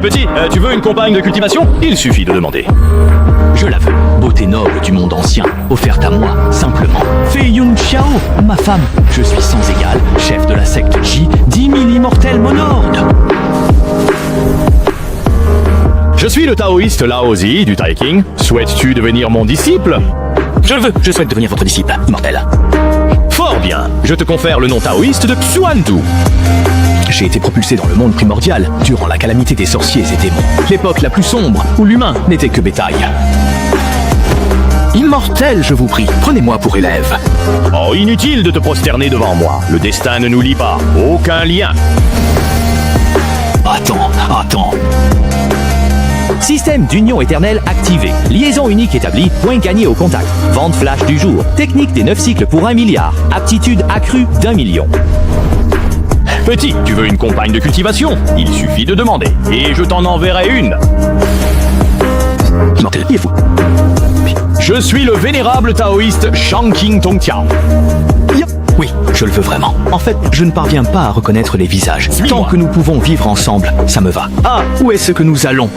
Petit, tu veux une compagne de cultivation? Il suffit de demander. Je la veux, beauté noble du monde ancien, offerte à moi, simplement. Fei Yun Xiao, ma femme. Je suis sans égal, chef de la secte Ji, 10 000 immortels monordent. Je suis le taoïste Lao Zi du Taiking. Souhaites-tu devenir mon disciple? Je le veux, je souhaite devenir votre disciple, immortel. Fort bien, je te confère le nom taoïste de Xuantu. J'ai été propulsé dans le monde primordial, durant la calamité des sorciers et démons. L'époque la plus sombre, où l'humain n'était que bétail. Immortel, je vous prie, prenez-moi pour élève. Oh, inutile de te prosterner devant moi. Le destin ne nous lie pas. Aucun lien. Attends. Système d'union éternelle activé. Liaison unique établie. Point gagné au contact. Vente flash du jour. Technique des 9 cycles pour 1 milliard. Aptitude accrue d'1 million. Petit, tu veux une compagne de cultivation? Il suffit de demander. Et je t'en enverrai une. Immortel, qui êtes-vous? Je suis le vénérable taoïste Shanking Tongtiao. Oui, je le veux vraiment. En fait, je ne parviens pas à reconnaître les visages. Tant que nous pouvons vivre ensemble, ça me va. Ah, où est-ce que nous allons?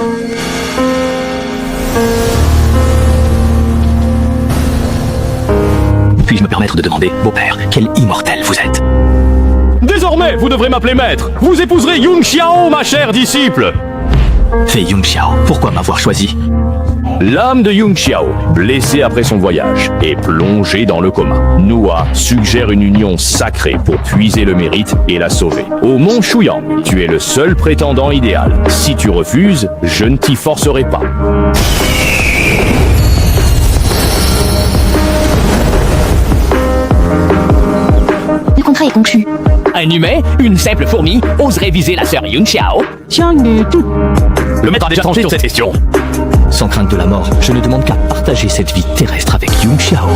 Puis-je me permettre de demander, beau-père, quel immortel vous êtes? Désormais, vous devrez m'appeler maître. Vous épouserez Yun Xiao, ma chère disciple. Fei Yun Xiao, pourquoi m'avoir choisi? L'âme de Yun Xiao, blessée après son voyage, est plongée dans le coma. Nua suggère une union sacrée pour puiser le mérite et la sauver. Au mont Shuyang, tu es le seul prétendant idéal. Si tu refuses, je ne t'y forcerai pas. Le contrat est conclu. Un humain, une simple fourmi, oserait viser la sœur Yun Xiao? Le maître a déjà tranché sur cette question. Sans crainte de la mort, je ne demande qu'à partager cette vie terrestre avec Yun Xiao.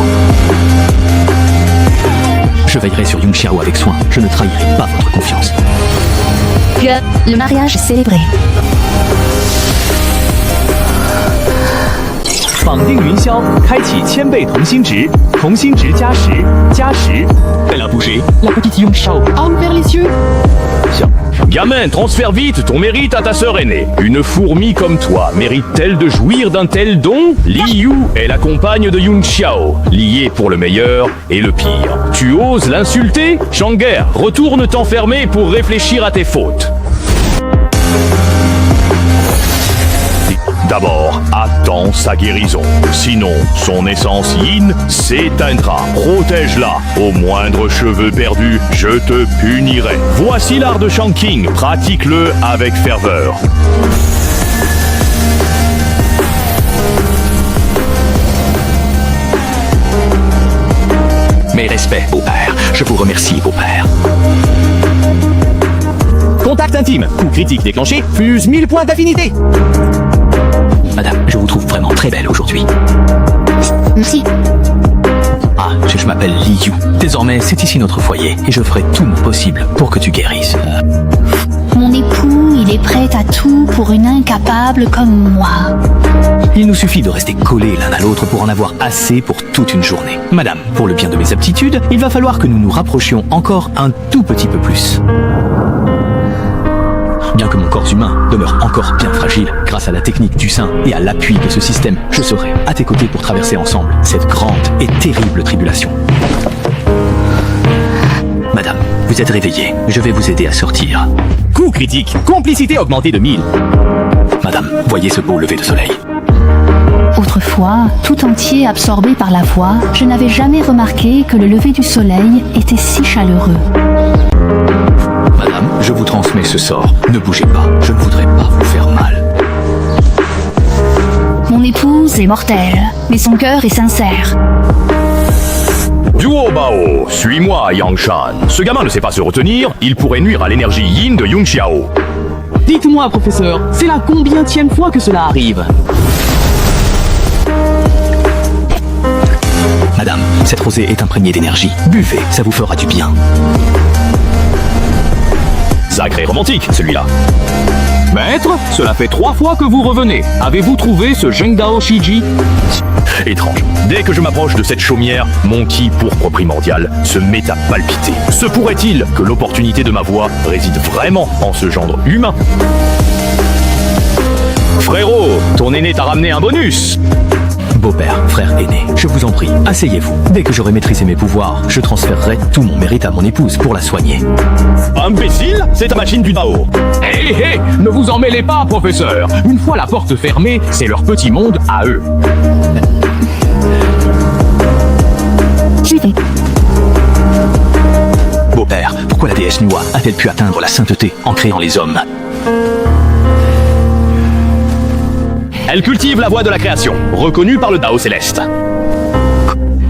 Je veillerai sur Yun Xiao avec soin. Je ne trahirai pas votre confiance. Le mariage est célébré. 绑定云霄，开启1000倍同心值，同心值加10，加10。Elle a bougé. La petite Yun Xiao a ouvert les yeux. Gamin, transfère vite ton mérite à ta sœur aînée. Une fourmi comme toi mérite-t-elle de jouir d'un tel don? Li Yu est la compagne de Yun Xiao, liée pour le meilleur et le pire. Tu oses l'insulter? Shanger, retourne t'enfermer pour réfléchir à tes fautes. D'abord, attends sa guérison. Sinon, son essence yin s'éteindra. Protège-la. Au moindre cheveu perdu, je te punirai. Voici l'art de Shanking. Pratique-le avec ferveur. Mes respects, beau-père. Je vous remercie, beau-père. Contact intime. Coup critique déclenché. Fuse 1000 points d'affinité. Madame, je vous trouve vraiment très belle aujourd'hui. Merci. Ah, je m'appelle Li Yu. Désormais, c'est ici notre foyer et je ferai tout mon possible pour que tu guérisses. Mon époux, il est prêt à tout pour une incapable comme moi. Il nous suffit de rester collés l'un à l'autre pour en avoir assez pour toute une journée. Madame, pour le bien de mes aptitudes, il va falloir que nous nous rapprochions encore un tout petit peu plus. Bien que mon corps humain demeure encore bien fragile, grâce à la technique du sein et à l'appui de ce système, je serai à tes côtés pour traverser ensemble cette grande et terrible tribulation. Madame, vous êtes réveillée. Je vais vous aider à sortir. Coup critique. Complicité augmentée de 1000. Madame, voyez ce beau lever de soleil. Autrefois, tout entier absorbé par la voix, je n'avais jamais remarqué que le lever du soleil était si chaleureux. Madame, je vous transmets ce sort. Ne bougez pas, je ne voudrais pas vous faire mal. Mon épouse est mortelle, mais son cœur est sincère. Duo Bao, suis-moi, Yangshan. Ce gamin ne sait pas se retenir, il pourrait nuire à l'énergie yin de Yun Xiao. Dites-moi, professeur, c'est la combienième fois que cela arrive? Madame, cette rosée est imprégnée d'énergie. Buvez, ça vous fera du bien. Sacré romantique, celui-là. Maître, cela fait 3 fois que vous revenez. Avez-vous trouvé ce Zhengdao Shiji? Étrange. Dès que je m'approche de cette chaumière, mon ki pourpre primordial se met à palpiter. Se pourrait-il que l'opportunité de ma voix réside vraiment en ce gendre humain? Frérot, ton aîné t'a ramené un bonus. Beau-père, frère aîné, je vous en prie, asseyez-vous. Dès que j'aurai maîtrisé mes pouvoirs, je transférerai tout mon mérite à mon épouse pour la soigner. Imbécile, c'est ta machine du Dao. Hé hé, ne vous en mêlez pas, professeur. Une fois la porte fermée, c'est leur petit monde à eux. J'y vais. Beau-père, pourquoi la déesse Nua a-t-elle pu atteindre la sainteté en créant les hommes? Elle cultive la voie de la création, reconnue par le Dao céleste.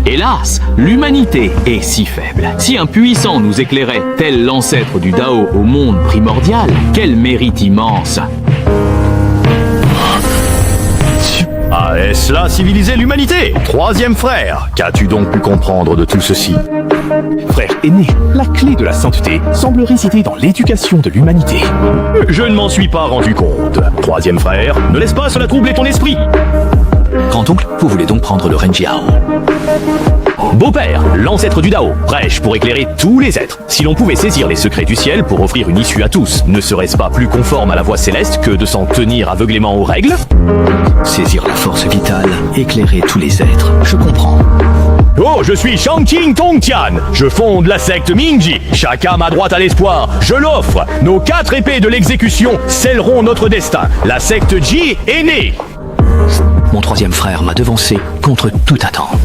Hélas, l'humanité est si faible. Si un puissant nous éclairait, tel l'ancêtre du Dao au monde primordial, quel mérite immense! Ah, est-ce là civiliser l'humanité? Troisième frère, qu'as-tu donc pu comprendre de tout ceci? Frère aîné, la clé de la sainteté semble résider dans l'éducation de l'humanité. Je ne m'en suis pas rendu compte. Troisième frère, ne laisse pas cela troubler ton esprit. Grand-oncle, vous voulez donc prendre le Renjiao? Beau-père, l'ancêtre du Dao, prêche pour éclairer tous les êtres. Si l'on pouvait saisir les secrets du ciel pour offrir une issue à tous, ne serait-ce pas plus conforme à la voie céleste que de s'en tenir aveuglément aux règles? Saisir la force vitale, éclairer tous les êtres, je comprends. Oh, je suis Shangqing Tongtian. Je fonde la secte Mingji. Chaque âme a droit à l'espoir. Je l'offre. Nos 4 épées de l'exécution scelleront notre destin. La secte Ji est née. Mon troisième frère m'a devancé contre toute attente.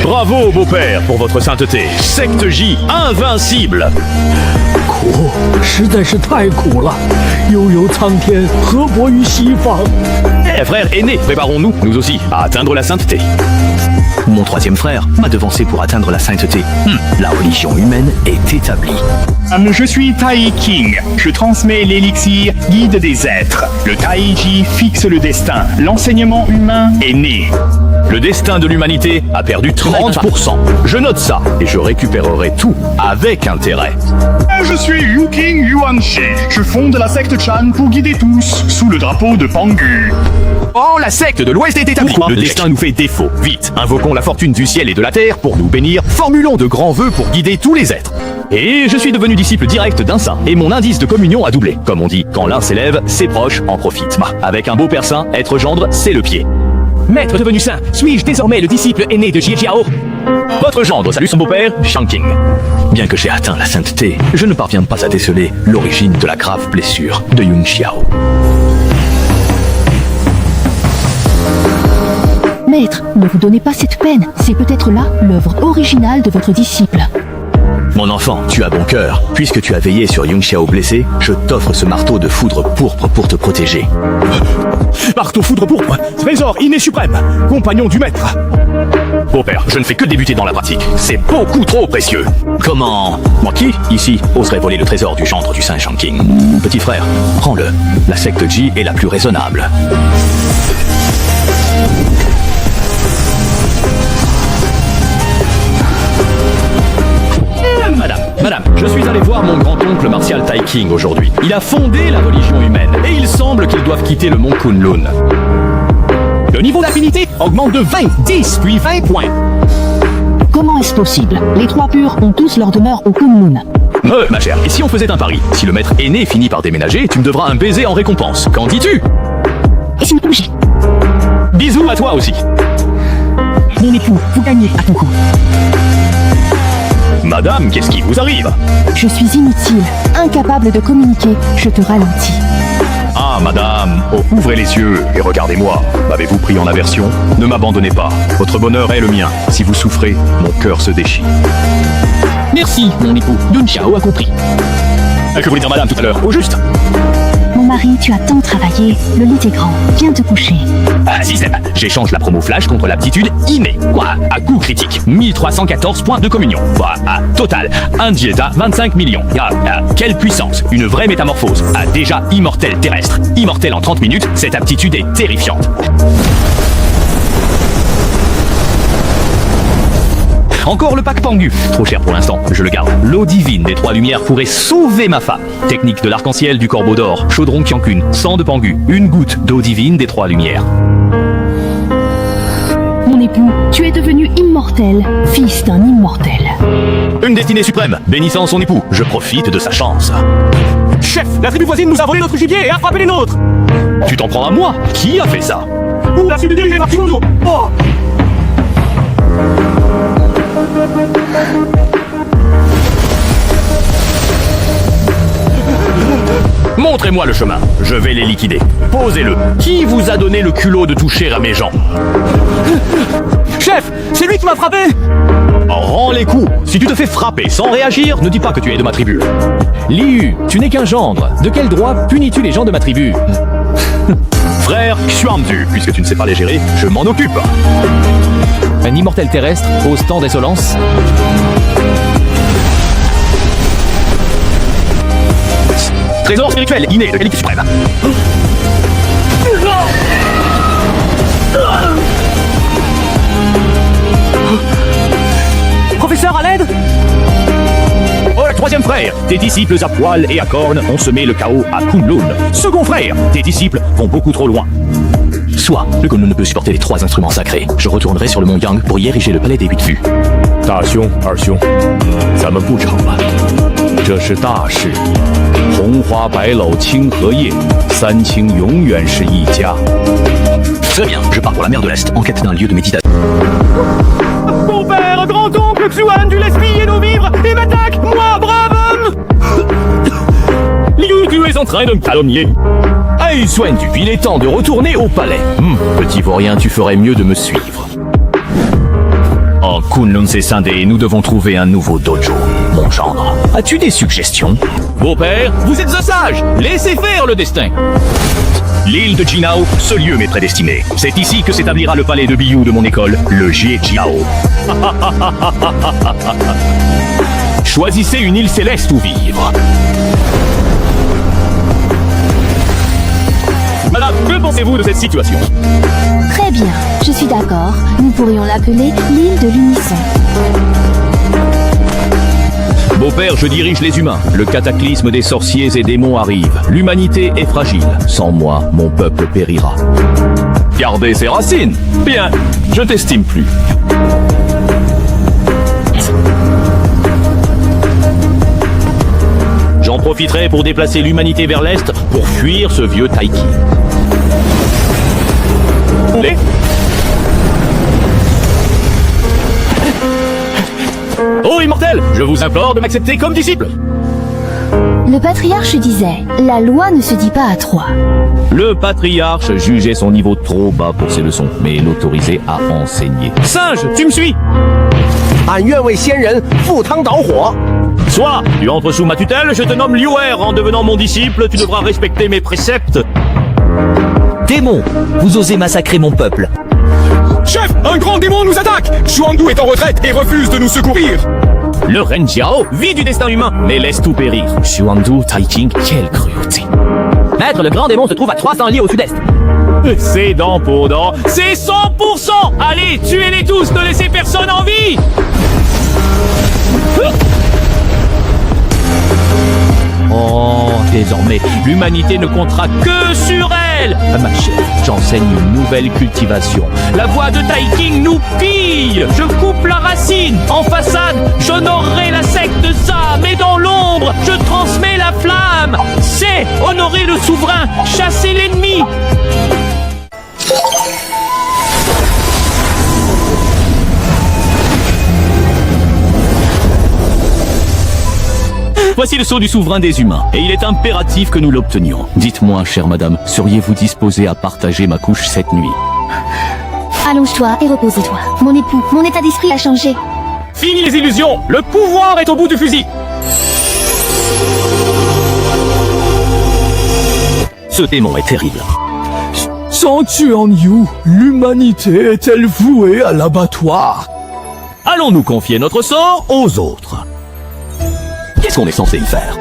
Bravo, beau-père, pour votre sainteté. Secte J, invincible. 苦，实在是太苦了。悠游苍天，河泊于西方。 Eh, frère aîné, préparons-nous, nous aussi, à atteindre la sainteté. Mon troisième frère m'a devancé pour atteindre la sainteté. La religion humaine est établie. Je suis Tai King. Je transmets l'élixir guide des êtres. Le Taiji fixe le destin. L'enseignement humain est né. Le destin de l'humanité a perdu 30%. Je note ça et je récupérerai tout avec intérêt. Je suis Yu King Yuanshi. Je fonde la secte Chan pour guider tous, sous le drapeau de Pangu. Oh, la secte de l'Ouest est établie. Le destin nous fait défaut. Vite, invoquons la fortune du ciel et de la terre pour nous bénir. Formulons de grands vœux pour guider tous les êtres. Et je suis devenu disciple direct d'un saint, et mon indice de communion a doublé. Comme on dit, quand l'un s'élève, ses proches en profitent. Avec un beau père saint, être gendre, c'est le pied. Maître devenu saint, suis-je désormais le disciple aîné de Jiao? Votre gendre salue son beau-père, Shangqing. Bien que j'ai atteint la sainteté, je ne parviens pas à déceler l'origine de la grave blessure de Yunxiao. Maître, ne vous donnez pas cette peine. C'est peut-être là l'œuvre originale de votre disciple. Mon enfant, tu as bon cœur. Puisque tu as veillé sur Yunxiao blessé, je t'offre ce marteau de foudre pourpre pour te protéger. Marteau foudre pourpre, trésor inné suprême, compagnon du maître. Beau-père, je ne fais que débuter dans la pratique. C'est beaucoup trop précieux. Comment? Moi qui, ici, oserais voler le trésor du gendre du Saint Shangqing? Petit frère, prends-le. La secte Ji est la plus raisonnable. Madame, je suis allé voir mon grand-oncle Martial Tai King aujourd'hui. Il a fondé la religion humaine et il semble qu'ils doivent quitter le mont Kunlun. Le niveau d'affinité augmente de 20, 10, puis 20 points. Comment est-ce possible? Les trois purs ont tous leur demeure au Kunlun. Ma chère, et si on faisait un pari? Si le maître aîné finit par déménager, tu me devras un baiser en récompense. Qu'en dis-tu? Et si nous bougions? Bisous à toi aussi. Mon époux, vous gagnez à ton coup. Madame, qu'est-ce qui vous arrive? Je suis inutile, incapable de communiquer. Je te ralentis. Ah, madame, oh, ouvrez les yeux et regardez-moi. M'avez-vous pris en aversion? Ne m'abandonnez pas. Votre bonheur est le mien. Si vous souffrez, mon cœur se déchire. Merci, mon époux. Yunxiao a compris. Que voulez dire madame tout à l'heure? Au juste. Mon mari, tu as tant travaillé. Le lit est grand. Viens te coucher. Ah, système. J'échange la promo flash contre l'aptitude innée. Quoi? À coup critique. 1314 points de communion. Quoi? À total. Un dieta, 25 millions. Quelle puissance. Une vraie métamorphose. Déjà immortel terrestre. Immortel en 30 minutes, cette aptitude est terrifiante. Encore le pack Pangu. Trop cher pour l'instant, je le garde. L'eau divine des trois lumières pourrait sauver ma femme. Technique de l'arc-en-ciel du corbeau d'or. Chaudron Qiankun. Sang de Pangu. Une goutte d'eau divine des trois lumières. Mon époux. Tu es devenu immortel, fils d'un immortel. Une destinée suprême, bénissant son époux. Je profite de sa chance. Chef, la tribu voisine nous a volé notre gibier et a frappé les nôtres. Tu t'en prends à moi? Qui a fait ça? Où la suite dirigée par Kimono. Oh! Montrez-moi le chemin. Je vais les liquider. Posez-le. Qui vous a donné le culot de toucher à mes gens? Chef, c'est lui qui m'a frappé. Rends les coups. Si tu te fais frapper sans réagir, ne dis pas que tu es de ma tribu. Liu, tu n'es qu'un gendre. De quel droit punis-tu les gens de ma tribu? Frère Xuandu, puisque tu ne sais pas les gérer, je m'en occupe. Un immortel terrestre ose tant d'insolence? Trésor spirituel inné de qualité suprême. Professeur, à l'aide. Oh, le troisième frère, tes disciples à poil et à cornes ont semé le chaos à Kunlun. Second frère, tes disciples vont beaucoup trop loin. Soit, le Kunlun ne peut supporter les 3 instruments sacrés. Je retournerai sur le mont Yang pour y ériger le palais des 8 vues. 大兄、二兄，咱们不吵了，这是大事。红花白蒌清荷叶，三清永远是一家。Très bien, je pars pour la mer de l'Est en quête d'un lieu de méditation. Mon père, grand-oncle Xuan, tu laisses piller nos vivres et m'attaque, moi, brave homme. Liu, tu es en train de me calomnier. Hey, Xuandu, il est temps de retourner au palais. Petit vaurien, tu ferais mieux de me suivre. Oh, Kunlun s'est scindé, nous devons trouver un nouveau dojo. Mon gendre, as-tu des suggestions? Beau-père, vous êtes un sage, laissez faire le destin. L'île de Jinao, ce lieu m'est prédestiné. C'est ici que s'établira le palais de Biyu de mon école, le Jiejiao. Choisissez une île céleste où vivre. Madame, que pensez-vous de cette situation? Très bien, je suis d'accord. Nous pourrions l'appeler l'île de l'unisson. Beau-père, je dirige les humains. Le cataclysme des sorciers et démons arrive. L'humanité est fragile. Sans moi, mon peuple périra. Gardez ses racines. Bien, je t'estime plus. J'en profiterai pour déplacer l'humanité vers l'est pour fuir ce vieux Taiki. Oh immortel, je vous implore de m'accepter comme disciple. Le patriarche disait, la loi ne se dit pas à 3. Le patriarche jugeait son niveau trop bas pour ses leçons, mais l'autorisait à enseigner. Singe, tu me suis? 俺愿为先人赴汤蹈火。 Soit, tu entres sous ma tutelle, je te nomme Liuer. En devenant mon disciple, tu devras respecter mes préceptes. Démon, vous osez massacrer mon peuple. Chef, un grand démon nous attaque. Xuandu est en retraite et refuse de nous secourir. Le Renjiao vit du destin humain, mais laisse tout périr. Xuandu, Taiking, quelle cruauté. Maître, le grand démon se trouve à 300 lieues au sud-est. C'est dent pour dent, c'est 100%. Allez, tuez-les tous, ne laissez personne en vie. Oh, désormais, l'humanité ne comptera que sur elle. Ma chère, j'enseigne une nouvelle cultivation. La voix de Taiking nous pille. Je coupe la racine. En façade, j'honorerai la secte Ça, mais dans l'ombre, je transmets la flamme. C'est honorer le souverain, chasser l'ennemi. Voici le sceau du souverain des humains, et il est impératif que nous l'obtenions. Dites-moi, chère madame, seriez-vous disposée à partager ma couche cette nuit? Allonge-toi et repose-toi. Mon époux, mon état d'esprit a changé. Fini les illusions, le pouvoir est au bout du fusil. Ce démon est terrible. Sans Xuanyu, l'humanité est-elle vouée à l'abattoir? Allons-nous confier notre sort aux autres? Qu'est-ce qu'on est censé y faire?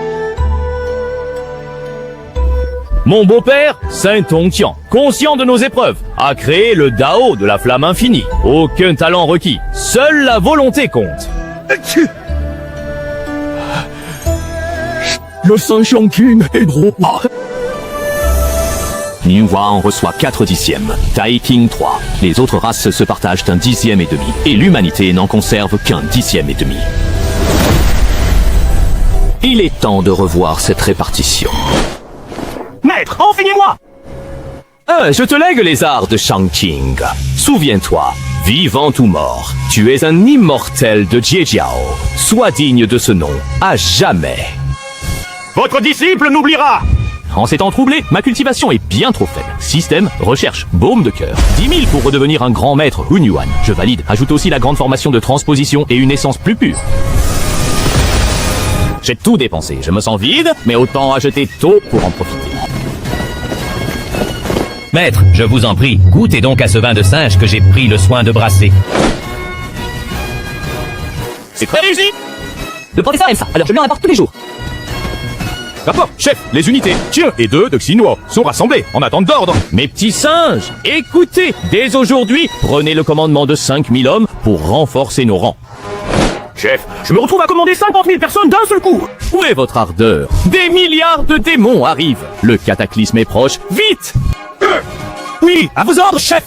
Mon beau-père, Saint Tongqian, conscient de nos épreuves, a créé le Dao de la flamme infinie. Aucun talent requis, seule la volonté compte. Le Saint King est droit. Niuhua en reçoit 4/10. Tai King 3. Les autres races se partagent un 10e et demi. Et l'humanité n'en conserve qu'un 10e et demi. Il est temps de revoir cette répartition. Maître, enseignez-moi! Je te lègue les arts de Shangqing. Souviens-toi, vivant ou mort, tu es un immortel de Jiejiao. Sois digne de ce nom, à jamais. Votre disciple n'oubliera! En ces temps troublés, ma cultivation est bien trop faible. Système, recherche, baume de cœur. 10 000 pour redevenir un grand maître Hunyuan. Je valide. Ajoute aussi la grande formation de transposition et une essence plus pure. J'ai tout dépensé. Je me sens vide, mais autant acheter tôt pour en profiter. Maître, je vous en prie, goûtez donc à ce vin de singe que j'ai pris le soin de brasser. C'est très réussi. Le professeur aime ça, alors je lui en apporte tous les jours. Rapport, chef, les unités Tien et 2 de Xinhua sont rassemblées en attente d'ordre. Mes petits singes, écoutez, dès aujourd'hui, prenez le commandement de 5000 hommes pour renforcer nos rangs. Chef, je me retrouve à commander 50 000 personnes d'un seul coup! Où est votre ardeur? Des milliards de démons arrivent. Le cataclysme est proche. Vite! Oui, à vos ordres, chef!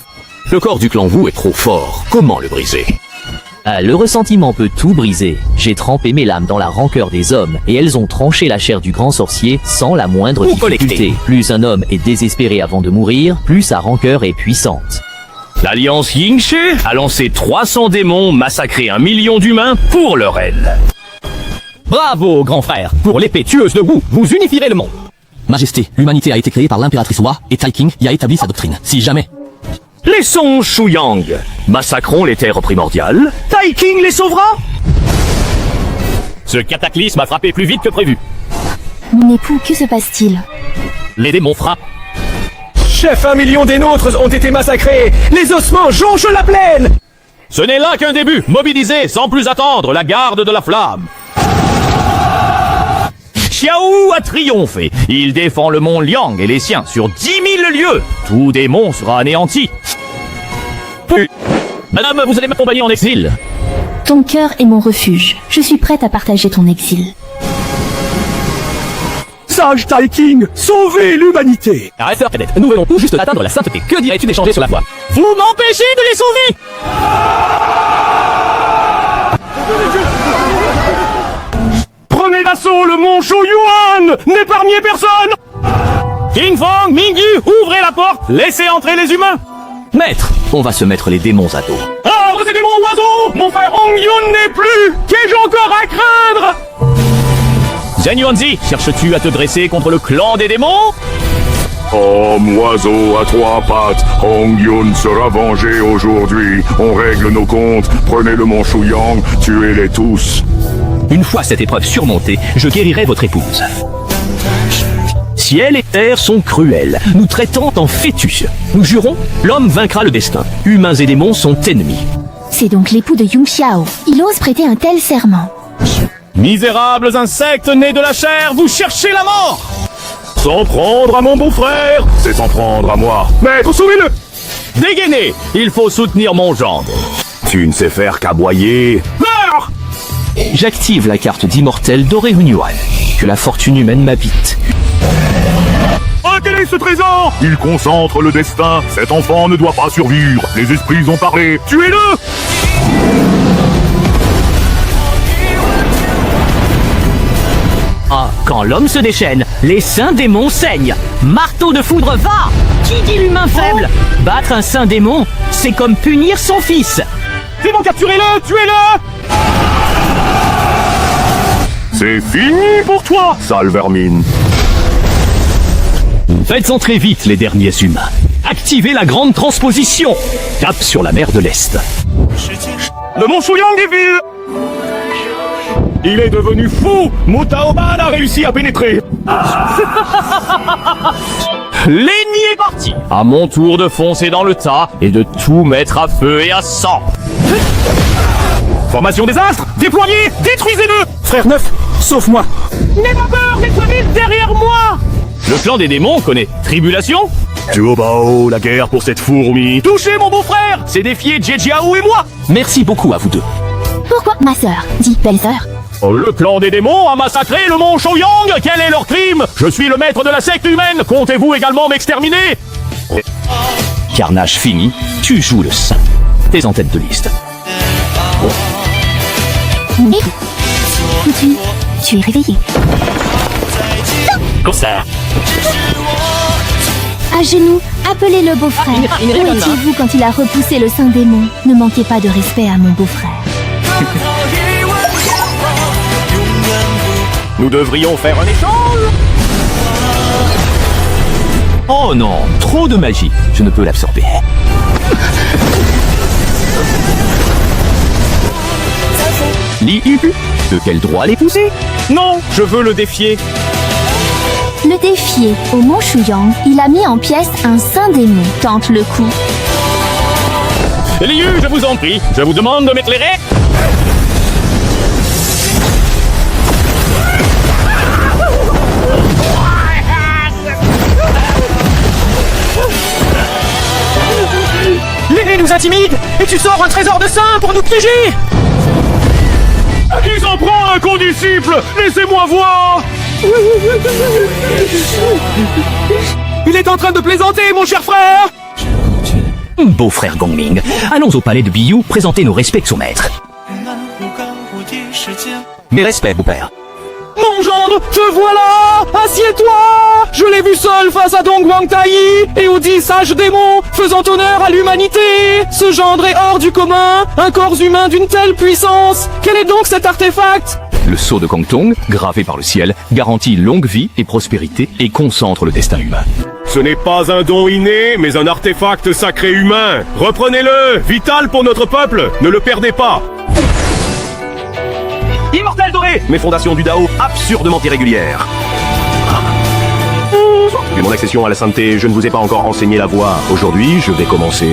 Le corps du clan Wu est trop fort. Comment le briser? Le ressentiment peut tout briser. J'ai trempé mes lames dans la rancœur des hommes, et elles ont tranché la chair du grand sorcier sans la moindre difficulté. Plus un homme est désespéré avant de mourir, plus sa rancœur est puissante. L'Alliance Yingche a lancé 300 démons, massacré 1 million d'humains pour leur aile. Bravo, grand frère. Pour l'épée tueuse de Wu, vous unifierez le monde. Majesté, l'humanité a été créée par l'impératrice Hua, et Tai King y a établi sa doctrine. Si jamais... Laissons Shuyang. Massacrons les terres primordiales. Tai King les sauvera? Ce cataclysme a frappé plus vite que prévu. Mon époux, que se passe-t-il? Les démons frappent. Chef, 1 million des nôtres ont été massacrés! Les ossements jonchent la plaine! Ce n'est là qu'un début. Mobilisez sans plus attendre la garde de la flamme. Xiao a triomphé. Il défend le mont Liang et les siens sur 10 000 lieues. Tout démon sera anéanti. Madame, vous allez m'accompagner en exil. Ton cœur est mon refuge. Je suis prête à partager ton exil. Sage Tai King, sauvez l'humanité! Arrête, cadette, nous venons tout juste d'atteindre la sainteté. Que dirais-tu d'échanger sur la foi? Vous m'empêchez de les sauver! Prenez d'assaut le mont Shouyuan! N'épargnez personne! King Fong, Mingyu, ouvrez la porte. Laissez entrer les humains. Maître, on va se mettre les démons à dos. Ordre ces démons oiseaux! Mon frère Hong Yun n'est plus! Qu'ai-je encore à craindre? Zhen Yuanzi, cherches-tu à te dresser contre le clan des démons? Homme oiseau à 3 pattes, Hong Yun sera vengé aujourd'hui. On règle nos comptes, prenez le mont Shuyang, tuez-les tous. Une fois cette épreuve surmontée, je guérirai votre épouse. Ciel et terre sont cruels, nous traitant en fœtus. Nous jurons, l'homme vaincra le destin. Humains et démons sont ennemis. C'est donc l'époux de Yung Xiao. Il ose prêter un tel serment. Misérables insectes nés de la chair, vous cherchez la mort. S'en prendre à mon beau-frère, c'est s'en prendre à moi. Maître, sauvez-le! Dégainez, il faut soutenir mon gendre. Tu ne sais faire qu'aboyer. Meurs! J'active la carte d'immortel doré Hunyuan. Que la fortune humaine m'habite. Oh, quel est ce trésor? Il concentre le destin, cet enfant ne doit pas survivre. Les esprits ont parlé, Tuez-le! Ah, quand l'homme se déchaîne, les saints démons saignent. Marteau de foudre, va! Qui dit l'humain faible? Battre un saint démon, c'est comme punir son fils. C'est bon, capturez-le! Tuez-le! c'est fini pour toi, sale vermine. Faites entrer vite les derniers humains. Activez la grande transposition. Cap sur la mer de l'Est. Le mont Shuyang défile! Il est devenu fou! Mutaoban a réussi à pénétrer! L'ennemi est parti. À mon tour de foncer dans le tas et de tout mettre à feu et à sang. Formation désastre! Déployez! Détruisez-le! Frère Neuf, sauve-moi! N'aie pas peur, les vite derrière moi! Le clan des démons connaît tribulation. Tuobao, la guerre pour cette fourmi. Touchez mon beau-frère! C'est défier Jiejiao et moi! Merci beaucoup à vous deux. Pourquoi ma sœur? Dis, belle-sœur. Le clan des démons a massacré le mont Shouyang. Quel est leur crime? Je suis le maître de la secte humaine. Comptez-vous également m'exterminer? Carnage fini, tu joues le saint. T'es en tête de liste. Tu es réveillé. Concert. À genoux, appelez le beau-frère. Où étiez-vous quand il a repoussé le saint démon? Ne manquez pas de respect à mon beau-frère. Nous devrions faire un échange. Oh non, trop de magie. Je ne peux l'absorber. Liu, de quel droit l'épouser? Non, je veux le défier. Le défier, au mont Shuyang, il a mis en pièces un saint démon. Tente le coup. Liu, je vous en prie, je vous demande de m'éclairer. L'aîné nous intimide et tu sors un trésor de saint pour nous piéger. Qui s'en prend un condisciple? Laissez-moi voir. Il est en train de plaisanter, mon cher frère. Beau-frère Gongming, allons au palais de Biyu présenter nos respects au maître. Mes respects, beau-père. Mon gendre, te voilà. Assieds-toi. Je l'ai vu seul face à Dong Wang Tai et aux 10 sages démons, faisant honneur à l'humanité. Ce gendre est hors du commun, un corps humain d'une telle puissance. Quel est donc cet artefact? Le sceau de Kangtong, gravé par le ciel, garantit longue vie et prospérité et concentre le destin humain. Ce n'est pas un don inné, mais un artefact sacré humain. Reprenez-le, vital pour notre peuple, ne le perdez pas. Immortel doré. Mes fondations du Dao, absurdement irrégulières. Depuis mon accession à la sainteté, je ne vous ai pas encore enseigné la voie. Aujourd'hui, je vais commencer